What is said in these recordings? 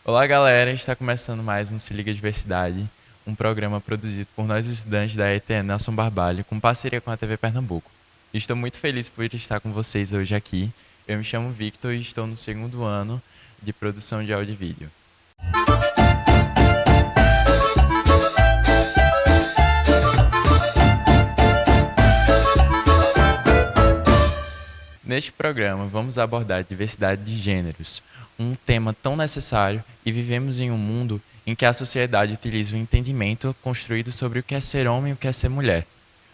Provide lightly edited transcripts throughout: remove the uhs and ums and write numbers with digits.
Olá, galera! Está começando mais um Se Liga Diversidade, um programa produzido por nós estudantes da ETN Nelson Barbalho, com parceria com a TV Pernambuco. Estou muito feliz por estar com vocês hoje aqui. Eu me chamo Victor e estou no segundo ano de produção de áudio e vídeo. Neste programa, vamos abordar a diversidade de gêneros, um tema tão necessário, e vivemos em um mundo em que a sociedade utiliza o entendimento construído sobre o que é ser homem e o que é ser mulher.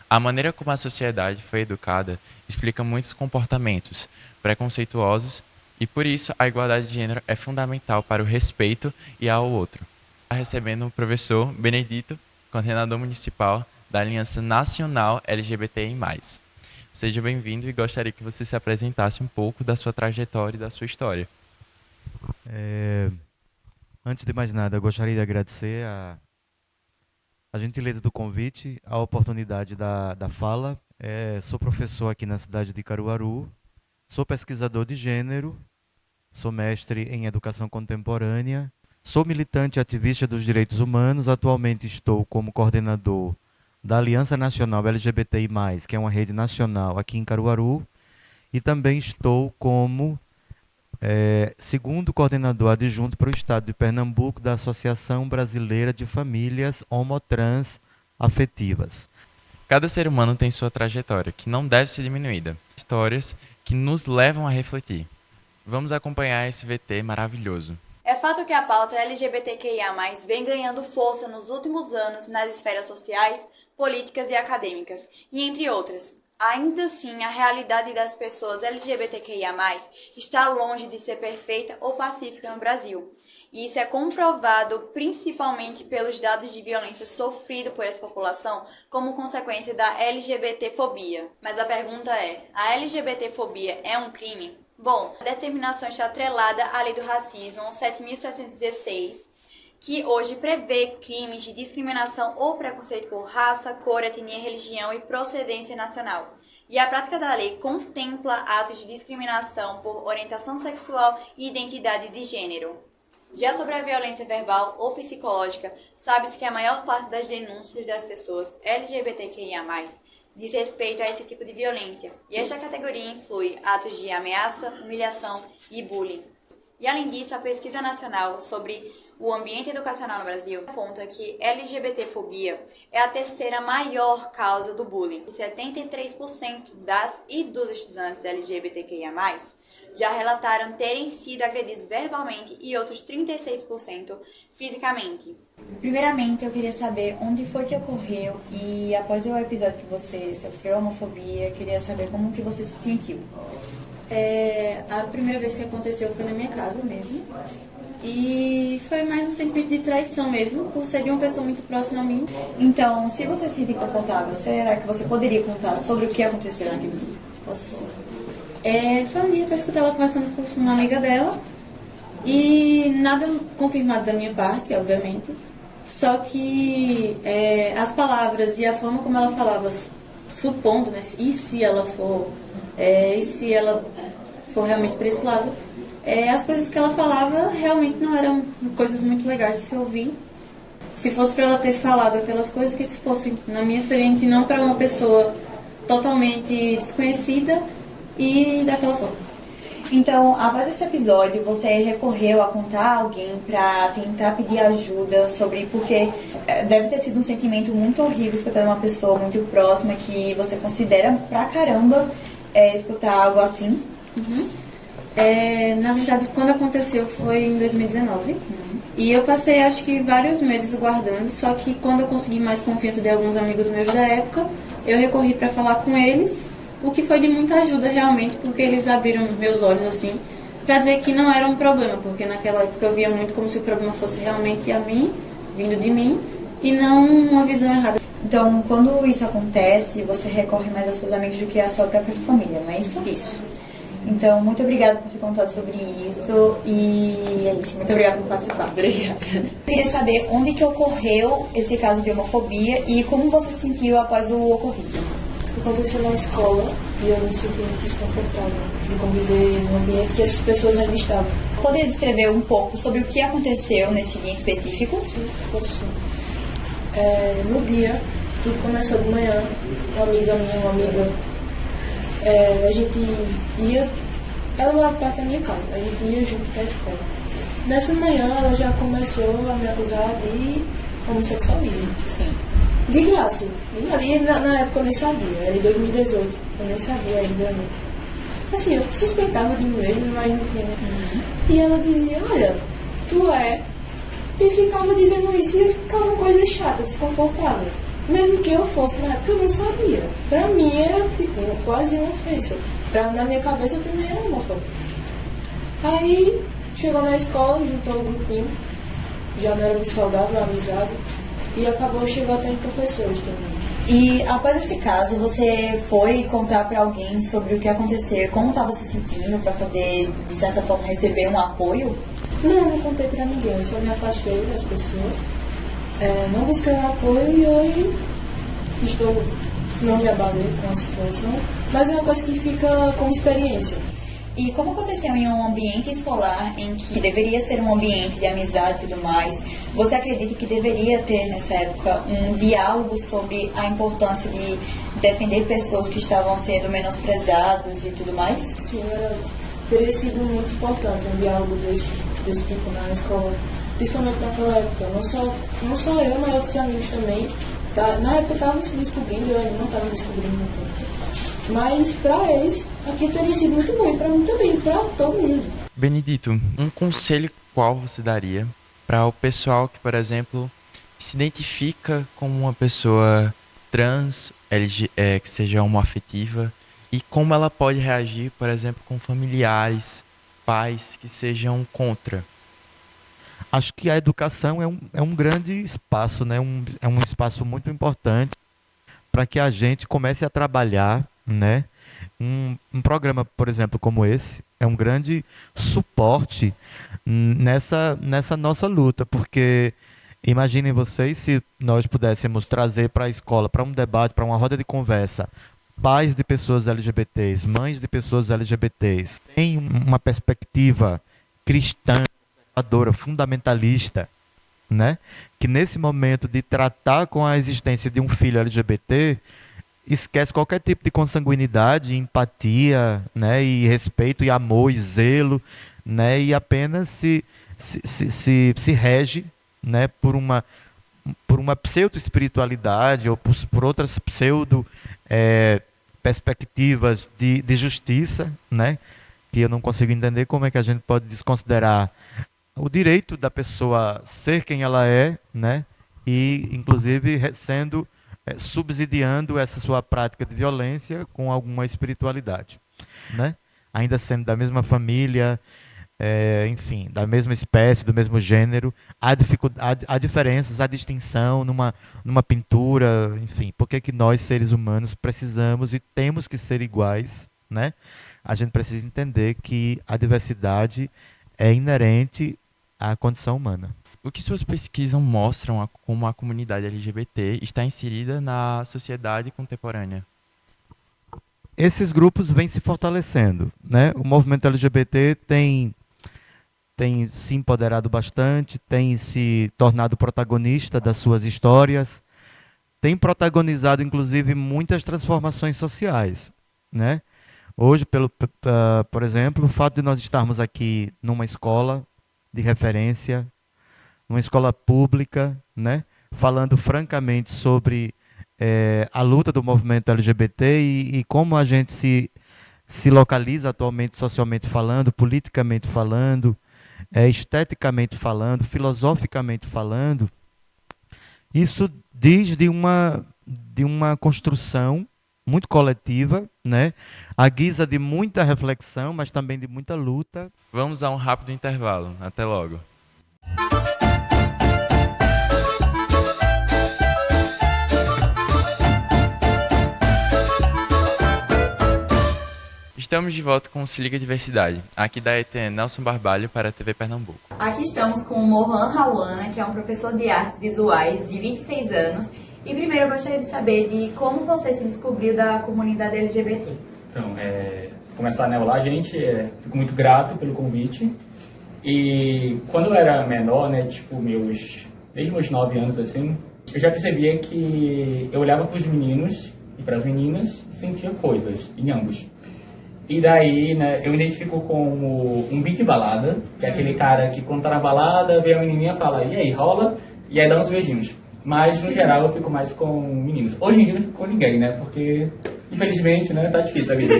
A maneira como a sociedade foi educada explica muitos comportamentos preconceituosos e, por isso, a igualdade de gênero é fundamental para o respeito e ao outro. Está recebendo o professor Benedito, coordenador municipal da Aliança Nacional LGBTI+. Seja bem-vindo e gostaria que você se apresentasse um pouco da sua trajetória e da sua história. Antes de mais nada, eu gostaria de agradecer a gentileza do convite, a oportunidade da fala. Sou professor aqui na cidade de Caruaru, sou pesquisador de gênero, sou mestre em educação contemporânea, sou militante e ativista dos direitos humanos. Atualmente estou como coordenador da Aliança Nacional LGBTI+, que é uma rede nacional aqui em Caruaru, e também estou como segundo coordenador adjunto para o estado de Pernambuco da Associação Brasileira de Famílias Homotrans Afetivas. Cada ser humano tem sua trajetória, que não deve ser diminuída. Histórias que nos levam a refletir. Vamos acompanhar esse VT maravilhoso. É fato que a pauta LGBTQIA+, vem ganhando força nos últimos anos nas esferas sociais, políticas e acadêmicas, e entre outras. Ainda assim, a realidade das pessoas LGBTQIA+, está longe de ser perfeita ou pacífica no Brasil. E isso é comprovado principalmente pelos dados de violência sofrido por essa população como consequência da LGBTfobia. Mas a pergunta é, a LGBTfobia é um crime? Bom, a determinação está atrelada à Lei do Racismo 7.716, que hoje prevê crimes de discriminação ou preconceito por raça, cor, etnia, religião e procedência nacional. E a prática da lei contempla atos de discriminação por orientação sexual e identidade de gênero. Já sobre a violência verbal ou psicológica, sabe-se que a maior parte das denúncias das pessoas LGBTQIA+, diz respeito a esse tipo de violência, e esta categoria inclui atos de ameaça, humilhação e bullying. E além disso, a pesquisa nacional sobre o ambiente educacional no Brasil aponta que LGBTfobia é a terceira maior causa do bullying. 73% das e dos estudantes LGBTQIA+, já relataram terem sido agredidos verbalmente e outros 36% fisicamente. Primeiramente, eu queria saber onde foi que ocorreu e após o episódio que você sofreu homofobia, queria saber como que você se sentiu. A primeira vez que aconteceu foi na minha casa mesmo. E foi mais um sentimento de traição mesmo, por ser de uma pessoa muito próxima a mim. Então, se você se sentir confortável, será que você poderia contar sobre o que aconteceu naquele dia? Posso sim. Foi um dia que eu escutei ela conversando com uma amiga dela. E nada confirmado da minha parte, obviamente. Só que as palavras e a forma como ela falava, supondo, né, e se ela for realmente para esse lado, as coisas que ela falava realmente não eram coisas muito legais de se ouvir. Se fosse para ela ter falado aquelas coisas, que se fosse na minha frente, não para uma pessoa totalmente desconhecida e daquela forma. Então, após esse episódio, você recorreu a contar a alguém para tentar pedir ajuda sobre... Porque deve ter sido um sentimento muito horrível escutar uma pessoa muito próxima que você considera pra caramba escutar algo assim. Uhum. Na verdade, quando aconteceu foi em 2019. E eu passei, acho que, vários meses guardando. Só que quando eu consegui mais confiança de alguns amigos meus da época, eu recorri para falar com eles. O que foi de muita ajuda realmente, porque eles abriram meus olhos assim, para dizer que não era um problema, porque naquela época eu via muito como se o problema fosse realmente a mim, vindo de mim, e não uma visão errada. Então, quando isso acontece, você recorre mais aos seus amigos do que à sua própria família, não é isso? Isso. Então, muito obrigada por ter contado sobre isso e é isso. Muito obrigada por participar. Obrigada. Eu queria saber onde que ocorreu esse caso de homofobia e como você se sentiu após o ocorrido. Aconteceu na escola e eu me senti muito desconfortável de conviver num ambiente que essas pessoas ainda estavam. Poderia descrever um pouco sobre o que aconteceu nesse dia em específico? Sim, posso sim. No dia, tudo começou de manhã, uma amiga minha, a gente ia, ela morava perto da minha casa, a gente ia junto para a escola. Nessa manhã ela já começou a me acusar de homossexualismo. Sim. De graça. E na época eu nem sabia, era em 2018, eu nem sabia ainda. Né? Assim, eu suspeitava de mim mesmo, mas não tinha. E ela dizia, olha, tu é. E ficava dizendo isso e ficava uma coisa chata, desconfortável. Mesmo que eu fosse, na época eu não sabia. Pra mim era tipo, quase uma ofensa. Na minha cabeça eu também era homofóbico. Aí chegou na escola, juntou um grupinho, já não era muito saudável a amizade, e acabou chegando até em professores também. E após esse caso, você foi contar para alguém sobre o que aconteceu, como estava se sentindo para poder, de certa forma, receber um apoio? Não contei para ninguém, eu só me afastei das pessoas, não busquei um apoio e hoje não me abalei com a situação, mas é uma coisa que fica como experiência. E como aconteceu em um ambiente escolar em que deveria ser um ambiente de amizade e tudo mais, você acredita que deveria ter nessa época um diálogo sobre a importância de defender pessoas que estavam sendo menosprezadas e tudo mais? Sim, teria sido muito importante um diálogo desse tipo na escola, principalmente naquela época. Não só eu, mas outros amigos também. Na época estavam se descobrindo, eu ainda não estava descobrindo tanto. Mas para eles, aqui teria sido muito bom, e para mim também, para todo mundo. Benedito, um conselho qual você daria para o pessoal que, por exemplo, se identifica como uma pessoa trans, que seja homoafetiva, e como ela pode reagir, por exemplo, com familiares, pais que sejam contra? Acho que a educação é um grande espaço, né? É um espaço muito importante para que a gente comece a trabalhar, né? Um programa, por exemplo, como esse, é um grande suporte nessa nossa luta, porque imaginem vocês se nós pudéssemos trazer para a escola, para um debate, para uma roda de conversa, pais de pessoas LGBTs, mães de pessoas LGBTs, tem uma perspectiva cristã, conservadora, fundamentalista, né? Que nesse momento de tratar com a existência de um filho LGBT, esquece qualquer tipo de consanguinidade, empatia, né? E respeito, e amor, e zelo, né? E apenas se rege, né? Por uma pseudo-espiritualidade ou por outras pseudo perspectivas de justiça, né? Que eu não consigo entender como é que a gente pode desconsiderar o direito da pessoa ser quem ela é, né? E, inclusive, subsidiando essa sua prática de violência com alguma espiritualidade, né? Ainda sendo da mesma família, enfim, da mesma espécie, do mesmo gênero, há diferenças, há distinção numa pintura, enfim. Por que nós, seres humanos, precisamos e temos que ser iguais, né? A gente precisa entender que a diversidade é inerente à condição humana. O que suas pesquisas mostram como a comunidade LGBT está inserida na sociedade contemporânea? Esses grupos vêm se fortalecendo, né? O movimento LGBT tem se empoderado bastante, tem se tornado protagonista das suas histórias, tem protagonizado, inclusive, muitas transformações sociais, né? Hoje, por exemplo, o fato de nós estarmos aqui numa escola de referência, numa escola pública, né, falando francamente sobre a luta do movimento LGBT e como a gente se localiza atualmente, socialmente falando, politicamente falando, esteticamente falando, filosoficamente falando, isso diz de uma construção muito coletiva, né? À guisa de muita reflexão, mas também de muita luta. Vamos a um rápido intervalo. Até logo. Estamos de volta com o Se Liga Diversidade, aqui da ETN Nelson Barbalho para a TV Pernambuco. Aqui estamos com o Mohan Rawana, que é um professor de artes visuais de 26 anos. E primeiro eu gostaria de saber de como você se descobriu da comunidade LGBT. Então, começar, né? Olá, gente. Fico muito grato pelo convite. E quando eu era menor, né, tipo, desde meus 9 anos, assim, eu já percebia que eu olhava para os meninos e para as meninas e sentia coisas em ambos. E daí, né, eu me identifico como um beat balada, que é aquele cara que quando tá na balada, vê a menininha e fala, e aí, rola? E aí dá uns beijinhos. Mas, no geral, eu fico mais com meninos. Hoje em dia eu não fico com ninguém, né, porque, infelizmente, né, tá difícil a vida.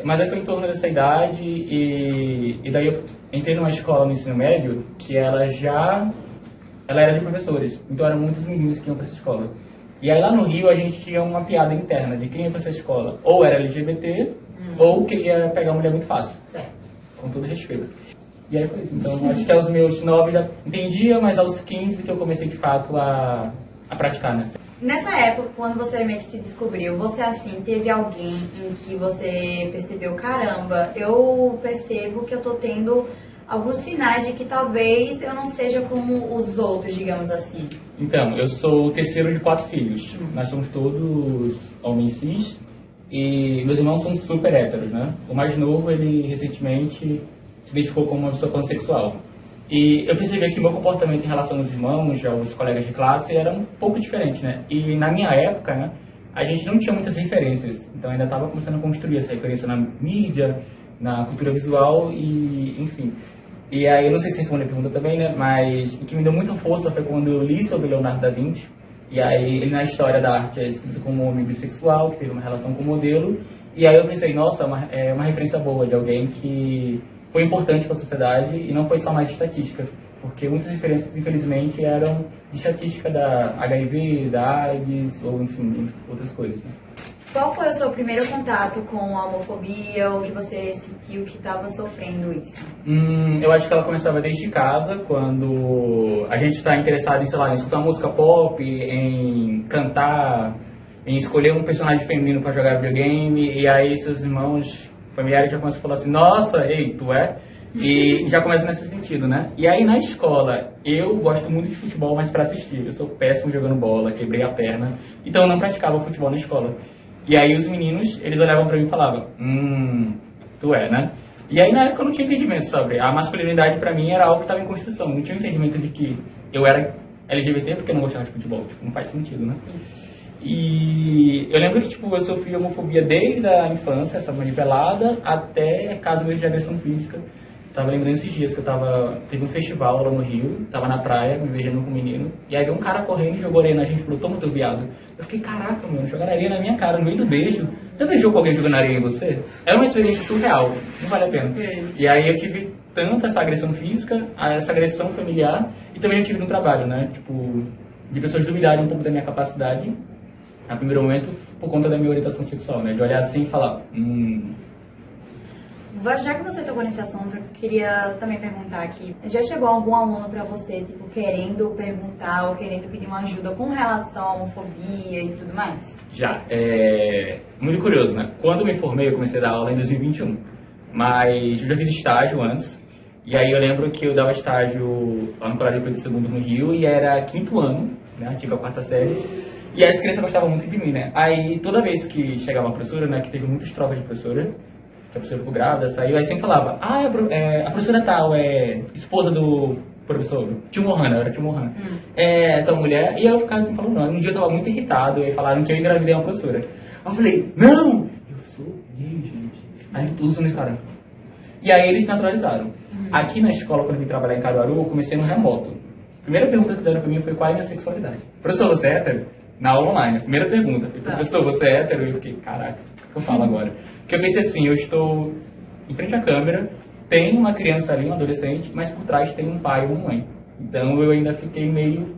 Mas eu fui em torno dessa idade e daí eu entrei numa escola no ensino médio que ela era de professores. Então eram muitos meninos que iam para essa escola. E aí lá no Rio a gente tinha uma piada interna de quem ia para essa escola. Ou era LGBT, ou queria pegar mulher muito fácil. Certo. Com todo respeito. E aí foi isso. Então acho que aos meus 9 já entendia, mas aos 15 que eu comecei de fato a praticar, né? Nessa época, quando você meio que se descobriu, você assim, teve alguém em que você percebeu, caramba, eu percebo que eu tô tendo alguns sinais de que talvez eu não seja como os outros, digamos assim. Então, eu sou o terceiro de 4 filhos. Nós somos todos homens cis e meus irmãos são super héteros, né? O mais novo, ele recentemente se identificou como uma pessoa pansexual. E eu percebi que o meu comportamento em relação aos irmãos, aos colegas de classe, era um pouco diferente, né? E na minha época, né, a gente não tinha muitas referências. Então ainda estava começando a construir essa referência na mídia, na cultura visual e, enfim. E aí, eu não sei se responde a pergunta também, né? Mas o que me deu muita força foi quando eu li sobre Leonardo da Vinci. E aí, ele na história da arte é escrito como um homem bissexual, que teve uma relação com o modelo. E aí eu pensei, nossa, é uma referência boa de alguém que foi importante para a sociedade e não foi só mais de estatística. Porque muitas referências, infelizmente, eram de estatística da HIV, da AIDS, ou enfim, entre outras coisas, né? Qual foi o seu primeiro contato com a homofobia ou que você sentiu que estava sofrendo isso? Eu acho que ela começava desde casa, quando a gente está interessado em, sei lá, em escutar música pop, em cantar, em escolher um personagem feminino para jogar videogame, e aí seus irmãos familiares já começam a falar assim, nossa, ei, tu é? E já começa nesse sentido, né? E aí na escola, eu gosto muito de futebol, mas para assistir. Eu sou péssimo jogando bola, quebrei a perna, então eu não praticava futebol na escola. E aí os meninos, eles olhavam pra mim e falavam, tu é, né? E aí na época eu não tinha entendimento sobre a masculinidade pra mim era algo que estava em construção. Não tinha entendimento de que eu era LGBT porque eu não gostava de futebol. Tipo, não faz sentido, né? E eu lembro que tipo, eu sofri homofobia desde a infância, essa manipelada, até casos mesmo de agressão física. Tava lembrando esses dias que teve um festival lá no Rio, tava na praia, me beijando com um menino, e aí veio um cara correndo e jogou areia na gente e falou, toma teu viado. Eu fiquei, caraca, mano, jogaram areia na minha cara, no meio do beijo. Já beijou com alguém jogando areia em você? Era uma experiência surreal, não vale a pena. E aí eu tive tanto essa agressão física, essa agressão familiar, e também eu tive no trabalho, né, tipo, de pessoas duvidarem um pouco da minha capacidade, no primeiro momento, por conta da minha orientação sexual, né, de olhar assim e falar, Já que você tocou nesse assunto, eu queria também perguntar aqui. Já chegou algum aluno pra você, tipo, querendo perguntar ou querendo pedir uma ajuda com relação à homofobia e tudo mais? Já. Muito curioso, né? Quando eu me formei, eu comecei a dar aula em 2021. Mas eu já fiz estágio antes. E aí eu lembro que eu dava estágio lá no Colégio Pedro II no Rio e era 5º ano, né? Antiga 4ª série. E aí as crianças gostavam muito de mim, né? Aí toda vez que chegava uma professora, né? Que teve muitas trocas de professora, que a professora ficou grávida, saiu, aí sempre falava, a professora tal é esposa do professor, Tio Mohana, era Tio Mohana, tal mulher, e eu ficava assim falando, não, um dia eu tava muito irritado, e falaram que eu engravidei uma professora. Aí eu falei, não, eu sou gay, gente. Aí todos me ficaram. E aí eles naturalizaram. Aqui na escola, quando eu vim trabalhar em Caruaru, eu comecei no remoto. A primeira pergunta que fizeram pra mim foi qual é a minha sexualidade. Professor, você é hétero? Na aula online, a primeira pergunta. Professor, você é hétero? E eu fiquei, caraca, o que eu falo agora? Porque eu pensei assim, eu estou em frente à câmera, tem uma criança ali, um adolescente, mas por trás tem um pai e uma mãe. Então eu ainda fiquei meio,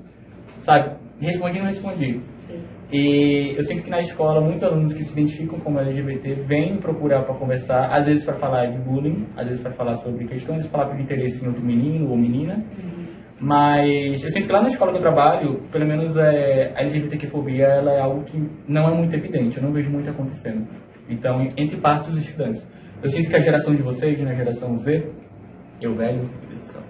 sabe, respondi e não respondi. Sim. E eu sinto que na escola, muitos alunos que se identificam como LGBT vêm procurar para conversar, às vezes para falar de bullying, às vezes para falar sobre questões, falar por interesse em outro menino ou menina. Mas eu sinto que lá na escola que eu trabalho, pelo menos a LGBTQ-fobia, ela é algo que não é muito evidente, eu não vejo muito acontecendo. Então, entre partes dos estudantes. Eu sinto que a geração de vocês, na geração Z, eu velho, meu Deus do céu,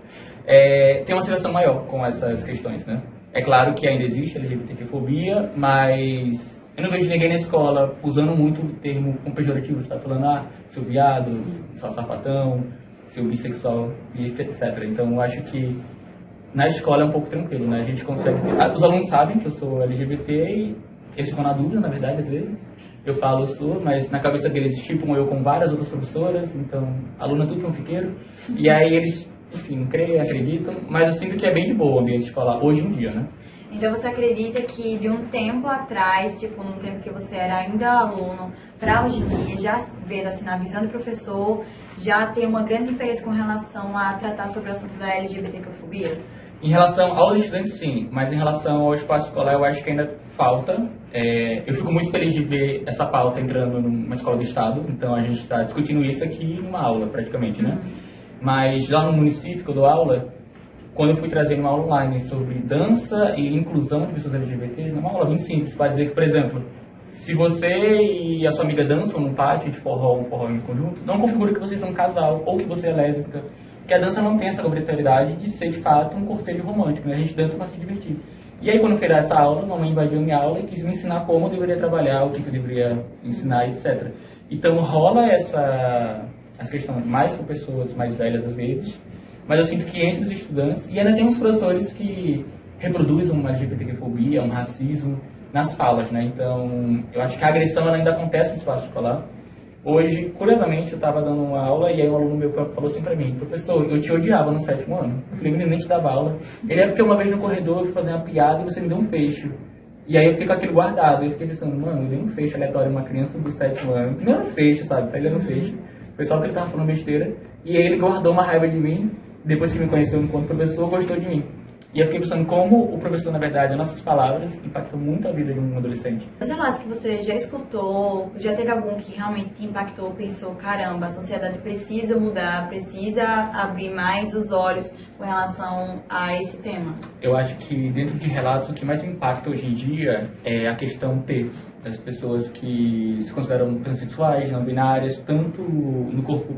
tem uma situação maior com essas questões, né? É claro que ainda existe LGBTQ-fobia, mas eu não vejo ninguém na escola usando muito o termo com pejorativo, sabe? Falando, seu viado, seu sapatão, ser bissexual e etc. Então eu acho que na escola é um pouco tranquilo, né? A gente consegue os alunos sabem que eu sou LGBT e eles ficam na dúvida, na verdade, às vezes. Eu falo, eu sou, mas na cabeça deles estipam eu com várias outras professoras, então aluno é tudo fanfiqueiro. E aí eles, enfim, não creem, acreditam, mas eu sinto que é bem de boa o ambiente escolar hoje em dia, né? Então você acredita que de um tempo atrás, tipo, num tempo que você era ainda aluno, para hoje em dia, já vendo assim, na visão do professor, já tem uma grande diferença com relação a tratar sobre o assunto da LGBTfobia? Em relação aos estudantes, sim, mas em relação ao espaço escolar, eu acho que ainda falta. Eu fico muito feliz de ver essa pauta entrando numa escola do estado, então a gente está discutindo isso aqui numa aula, praticamente, né? Mas lá no município que eu dou aula, quando eu fui trazer uma aula online sobre dança e inclusão de pessoas LGBTs, é uma aula bem simples, para dizer que, por exemplo, se você e a sua amiga dançam num pátio de forró, um forró em conjunto, não configura que vocês são um casal ou que você é lésbica, que a dança não tem essa obrigatoriedade de ser, de fato, um cortejo romântico, né? A gente dança para se divertir. E aí, quando eu fui dar essa aula, uma mãe invadiu minha aula e quis me ensinar como eu deveria trabalhar, o que eu deveria ensinar, etc. Então, rola essa questão mais com pessoas mais velhas, às vezes, mas eu sinto que entre os estudantes, e ainda tem uns professores que reproduzem uma LGBTfobia, um racismo nas falas, né? Então, eu acho que a agressão ela ainda acontece no espaço escolar. Hoje, curiosamente, eu estava dando uma aula e aí um aluno meu falou assim pra mim: professor, eu te odiava no 7º ano. Eu falei: menino, nem te dava aula. Ele é porque uma vez no corredor eu fui fazer uma piada e você me deu um fecho. E aí eu fiquei com aquilo guardado. Eu fiquei pensando, mano, eu dei um fecho aleatório a uma criança do 7º ano. Não era um fecho, sabe? Pra ele era um fecho. Foi só porque ele tava falando besteira. E aí ele guardou uma raiva de mim. Depois que me conheceu enquanto professor, gostou de mim. E eu fiquei pensando como o professor, na verdade, as nossas palavras impactam muito a vida de um adolescente. Os relatos que você já escutou, já teve algum que realmente te impactou, pensou, caramba, a sociedade precisa mudar, precisa abrir mais os olhos com relação a esse tema? Eu acho que dentro de relatos, o que mais me impacta hoje em dia é a questão T, das pessoas que se consideram transexuais, não binárias, tanto no corpo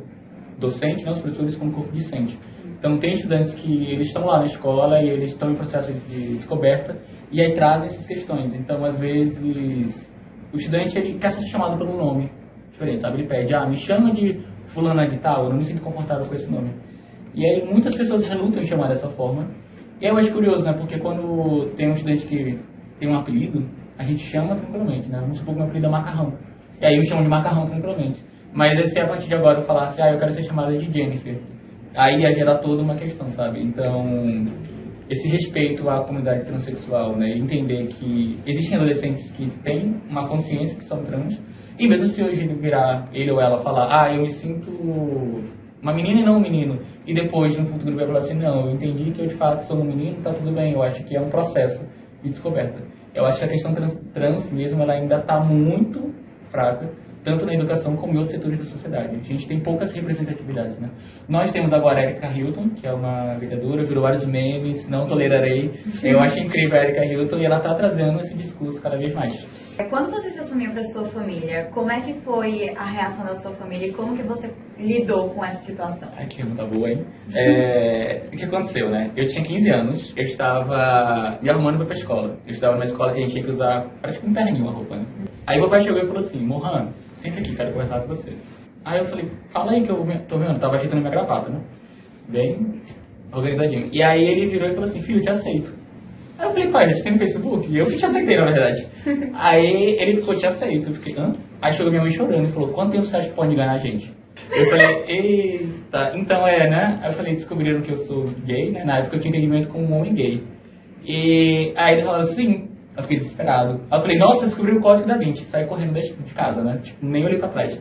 docente, né, os professores, como no corpo discente. Então, tem estudantes que eles estão lá na escola e eles estão em processo de descoberta e aí trazem essas questões. Então, às vezes, o estudante ele quer ser chamado pelo nome diferente, sabe? Ele pede, me chama de fulana de tal, eu não me sinto confortável com esse nome. E aí, muitas pessoas relutam em chamar dessa forma. E aí eu acho curioso, né? Porque quando tem um estudante que tem um apelido, a gente chama tranquilamente, né? Vamos supor que meu apelido é Macarrão. E aí me chamam de Macarrão tranquilamente. Mas se a partir de agora eu falasse, eu quero ser chamada de Jennifer, aí ia gerar toda uma questão, sabe? Então, esse respeito à comunidade transexual, né? Entender que existem adolescentes que têm uma consciência que são trans, e mesmo se hoje ele virar, ele ou ela falar, eu me sinto uma menina e não um menino, e depois no futuro vai falar assim, não, eu entendi que eu de fato sou um menino, tá tudo bem. Eu acho que é um processo de descoberta. Eu acho que a questão trans mesmo, ela ainda está muito fraca, tanto na educação como em outros setores da sociedade. A gente tem poucas representatividades, né? Nós temos agora a Erika Hilton, que é uma vereadora, virou vários memes, não tolerarei. Eu acho incrível a Erika Hilton e ela está trazendo esse discurso cada vez mais. Quando você se assumiu para sua família, como é que foi a reação da sua família e como que você lidou com essa situação? Ai, que pergunta boa, hein? O que aconteceu, né? Eu tinha 15 anos, eu estava me arrumando para ir pra escola. Eu estava numa escola que a gente tinha que usar praticamente um terninho, uma roupa, né? Aí meu pai chegou e falou assim, Mohan, senta aqui, quero conversar com você. Aí eu falei, fala aí que eu tô vendo, tava ajeitando minha gravata, né? Bem organizadinho. E aí ele virou e falou assim, filho, eu te aceito. Aí eu falei, pai, a gente tem no Facebook? E eu que te aceitei, na verdade. Aí ele ficou, te aceito. Eu fiquei, hã? Aí chegou minha mãe chorando e falou, quanto tempo você acha que pode enganar a gente? Eu falei, eita, então né? Aí eu falei, descobriram que eu sou gay, né? Na época eu tinha entendimento como um homem gay. E aí ele falou, sim. Eu fiquei desesperado. Aí eu falei, nossa, descobri o código da Vinci. Saí correndo de casa, né? Tipo, nem olhei pra trás.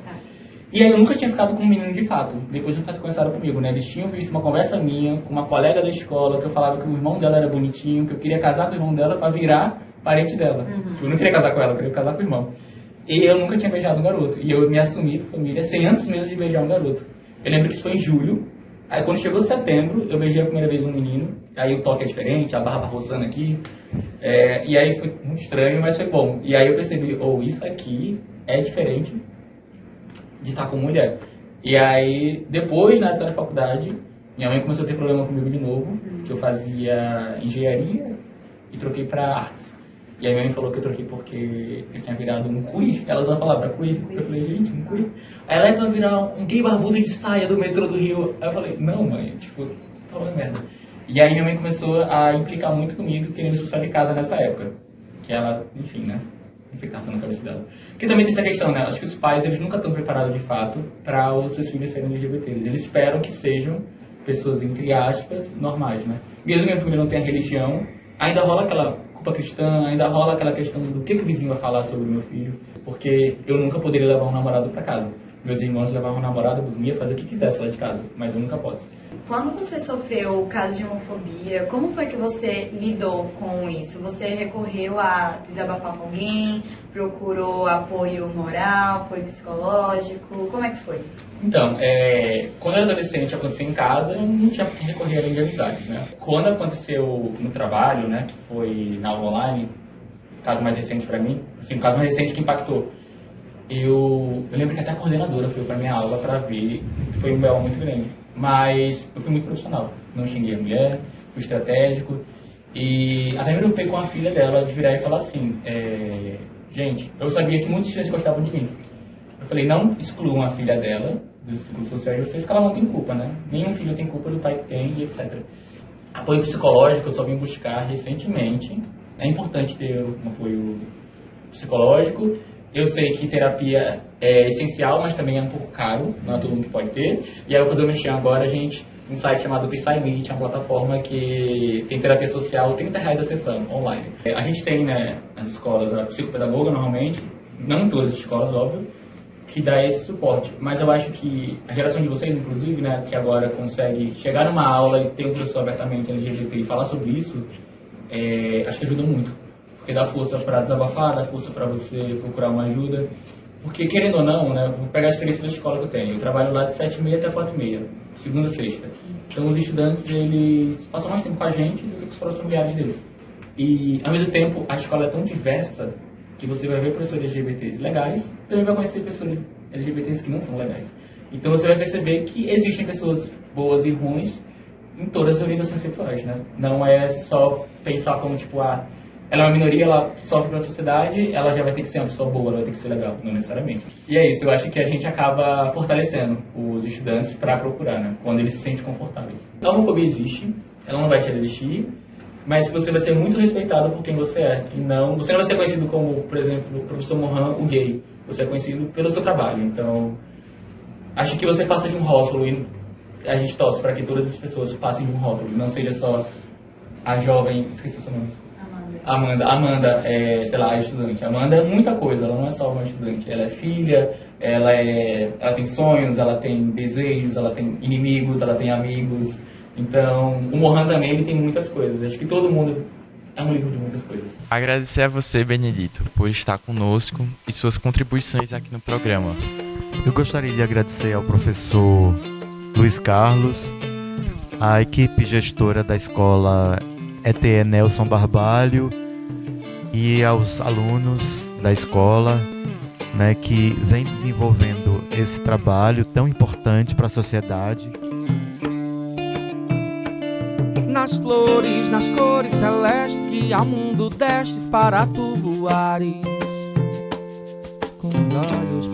E aí eu nunca tinha ficado com um menino de fato. Depois os pais conversaram comigo, né? Eles tinham visto uma conversa minha com uma colega da escola que eu falava que o irmão dela era bonitinho, que eu queria casar com o irmão dela pra virar parente dela. Tipo, eu não queria casar com ela, eu queria casar com o irmão. E eu nunca tinha beijado um garoto. E eu me assumi pra família sem antes mesmo de beijar um garoto. Eu lembro que isso foi em julho. Aí quando chegou setembro, eu beijei a primeira vez um menino. Aí o toque é diferente, a barra tá roçando aqui. E aí foi muito estranho, mas foi bom. E aí eu percebi, isso aqui é diferente de estar com mulher. E aí, depois, na época da faculdade, minha mãe começou a ter problema comigo de novo, que eu fazia engenharia e troquei para artes. E aí minha mãe falou que eu troquei porque eu tinha virado um queer. Ela usou a palavra queer. Eu falei, gente, um queer? Aí ela ia virar um gay barbudo de saia do metrô do Rio. Aí eu falei, não, mãe, tipo, tá falando merda. E aí minha mãe começou a implicar muito comigo, querendo me expulsar de casa nessa época. Que ela, enfim, né? Não sei o que tá passando na cabeça dela. Porque também tem essa questão, né? Acho que os pais, eles nunca estão preparados de fato para os seus filhos serem LGBTs. Eles esperam que sejam pessoas, entre aspas, normais, né? Mesmo minha família não tenha religião, ainda rola aquela culpa cristã, ainda rola aquela questão do que o vizinho vai falar sobre o meu filho, porque eu nunca poderia levar um namorado para casa. Meus irmãos levavam um namorado, dormia, fazer o que quisesse lá de casa, mas eu nunca posso. Quando você sofreu o caso de homofobia, como foi que você lidou com isso? Você recorreu a desabafar com alguém? Procurou apoio moral, apoio psicológico? Como é que foi? Então, quando eu era adolescente, aconteceu em casa, eu não tinha que recorrer além de amizades, né? Quando aconteceu no trabalho, né, que foi na aula online, caso mais recente pra mim, assim, o caso mais recente que impactou, eu lembro que até a coordenadora foi pra minha aula pra ver, foi um B.O. muito grande, mas eu fui muito profissional, não xinguei a mulher, fui estratégico, e até me preocupei com a filha dela de virar e falar assim, gente, eu sabia que muitos estudantes gostavam de mim, eu falei, não excluam a filha dela dos ciclos sociais de vocês, que ela não tem culpa, né? Nenhum filho tem culpa do pai que tem, e etc. Apoio psicológico eu só vim buscar recentemente. É importante ter um apoio psicológico. Eu sei que terapia é essencial, mas também é um pouco caro, não é todo mundo que pode ter. E aí eu vou fazer o mexer agora, gente, um site chamado PsyMeet, uma plataforma que tem terapia social, R$30 a sessão, online. A gente tem, né, nas escolas, a psicopedagoga normalmente, não em todas as escolas, óbvio, que dá esse suporte. Mas eu acho que a geração de vocês, inclusive, né, que agora consegue chegar numa aula e ter um professor abertamente LGBT e falar sobre isso, acho que ajuda muito. Porque dá força para desabafar, dá força para você procurar uma ajuda. Porque, querendo ou não, né, vou pegar a experiência da escola que eu tenho. Eu trabalho lá de 7h30 até 4h30, segunda a sexta. Então, os estudantes, eles passam mais tempo com a gente do que com os próprios familiares deles. E, ao mesmo tempo, a escola é tão diversa que você vai ver professores LGBTs legais, também vai conhecer pessoas LGBTs que não são legais. Então você vai perceber que existem pessoas boas e ruins em todas as orientações sexuais, né? Não é só pensar como, tipo, ela é uma minoria, ela sofre pela sociedade, ela já vai ter que ser uma pessoa boa, ela vai ter que ser legal, não necessariamente. E é isso, eu acho que a gente acaba fortalecendo os estudantes para procurar, né? Quando eles se sentem confortáveis. A homofobia existe, ela não vai deixar de existir, mas você vai ser muito respeitado por quem você é. E não, você não vai ser conhecido como, por exemplo, o professor Mohan, o gay. Você é conhecido pelo seu trabalho. Então, acho que você passa de um rótulo e a gente torce para que todas as pessoas passem de um rótulo. Não seja só a jovem... Esqueci o seu nome. Amanda sei lá, é estudante. Amanda é muita coisa, ela não é só uma estudante. Ela é filha, ela tem sonhos, ela tem desejos, ela tem inimigos, ela tem amigos. Então, o Mohan também, ele tem muitas coisas. Acho que todo mundo é um livro de muitas coisas. Agradecer a você, Benedito, por estar conosco e suas contribuições aqui no programa. Eu gostaria de agradecer ao professor Luiz Carlos, à equipe gestora da escola ETE Nelson Barbalho e aos alunos da escola, né, que vem desenvolvendo esse trabalho tão importante para a sociedade. Nas flores, nas cores celestes que ao mundo destes para tu voares, com os olhos